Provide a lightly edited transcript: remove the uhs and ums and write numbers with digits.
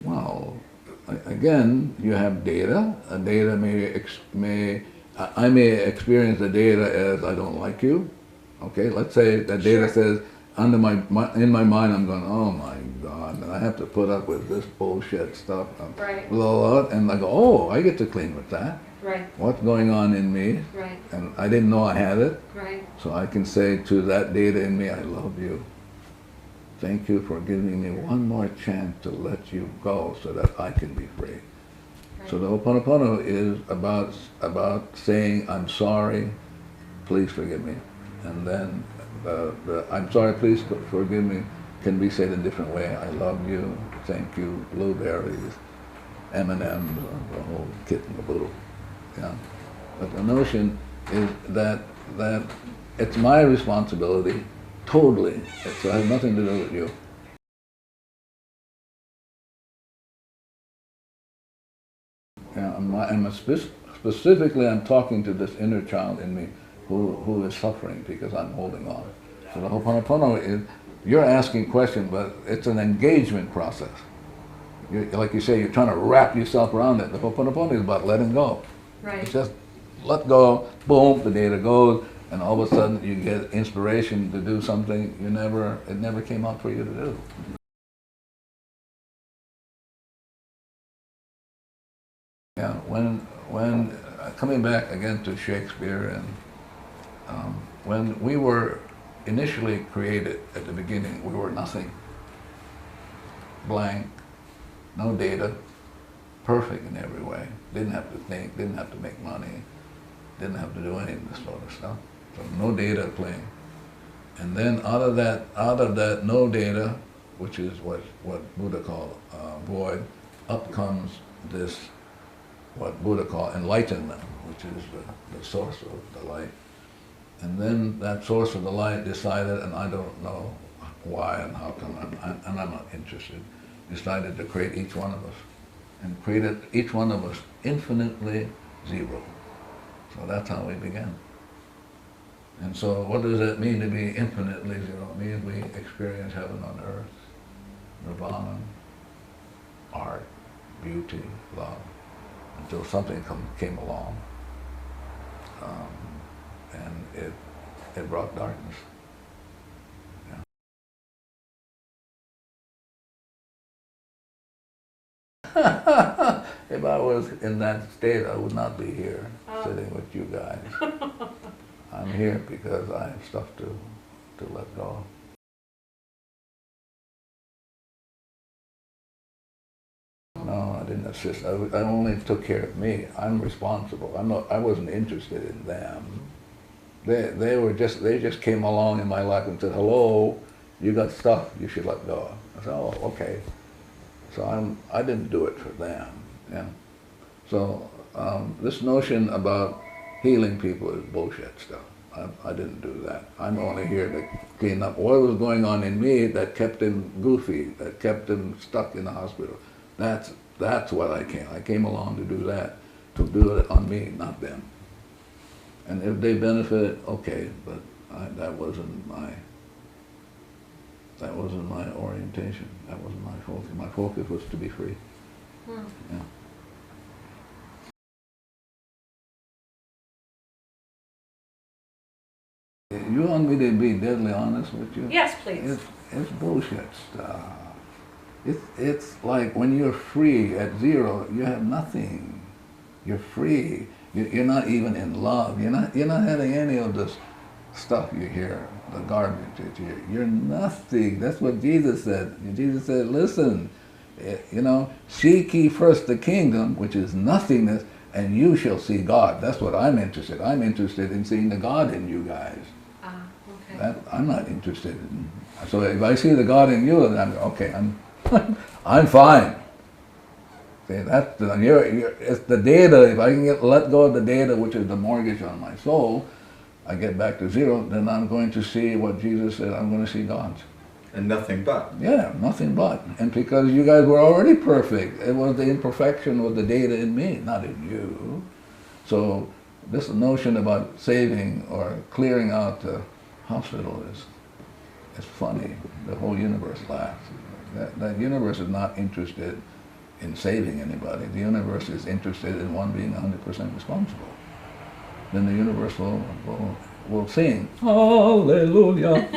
Well, again, you have data. A data I may experience the data as I don't like you. Okay, let's say that data says in my mind I'm going, oh my God, and I have to put up with this bullshit stuff. Right. Blah, blah, blah, and I go, oh, I get to clean with that. Right. What's going on in me? Right. And I didn't know I had it. Right. So I can say to that data in me, I love you. Thank you for giving me one more chance to let you go so that I can be free. Right. So the hooponopono is about saying, I'm sorry, please forgive me. And then the I'm sorry, please forgive me can be said in a different way. I love you, thank you, blueberries, M&Ms, the whole kit and caboodle. Yeah. But the notion is that it's my responsibility, totally. It has nothing to do with you. Yeah, specifically, I'm talking to this inner child in me who is suffering because I'm holding on. So the Ho'oponopono is, you're asking questions, but it's an engagement process. Like you say, you're trying to wrap yourself around it. The Ho'oponopono is about letting go. Right. It's just let go, boom, the data goes, and all of a sudden you get inspiration to do something it never came out for you to do. Yeah, when coming back again to Shakespeare, and when we were initially created at the beginning, we were nothing, blank, no data, perfect in every way. Didn't have to think, didn't have to make money, didn't have to do any of this sort of stuff. So no data playing. And then out of that no data, which is what Buddha called void, up comes this, what Buddha called enlightenment, which is the source of the light. And then that source of the light decided, and I don't know why and how come, and I'm not interested, decided to create each one of us, and created each one of us infinitely zero. So that's how we began. And so what does it mean to be infinitely zero? It means we experience heaven on earth, nirvana, art, beauty, love, until something came along, and it brought darkness. Yeah. If I was in that state, I would not be here sitting with you guys. I'm here because I have stuff to let go. No, I didn't assist. I only took care of me. I'm responsible. I wasn't interested in them. They just came along in my life and said, hello, you got stuff you should let go of. I said, oh, okay. So I didn't do it for them. Yeah. So this notion about healing people is bullshit stuff. I didn't do that. I'm only here to clean up what was going on in me that kept him goofy, that kept him stuck in the hospital. That's what I came. I came along to do that, to do it on me, not them. And if they benefit, okay, but that wasn't my orientation. That wasn't my focus. My focus was to be free. Yeah. You want me to be deadly honest with you? Yes, please. It's bullshit stuff. It's like when you're free at zero, you have nothing. You're free. You're not even in love. You're not having any of this stuff you hear, the garbage that you hear. You're nothing. That's what Jesus said. Jesus said, listen, seek ye first the kingdom, which is nothingness, and you shall see God. That's what I'm interested. I'm interested in seeing the God in you guys. Okay. That I'm not interested in. So if I see the God in you, then I'm fine. See, it's the data. If I can let go of the data, which is the mortgage on my soul, I get back to zero, then I'm going to see what Jesus said, I'm going to see God. And nothing but. Yeah, nothing but. And because you guys were already perfect, it was the imperfection of the data in me, not in you. So this notion about saving or clearing out the hospital is funny. The whole universe laughs. That universe is not interested in saving anybody. The universe is interested in one being 100% responsible. Then the universe will sing, Hallelujah.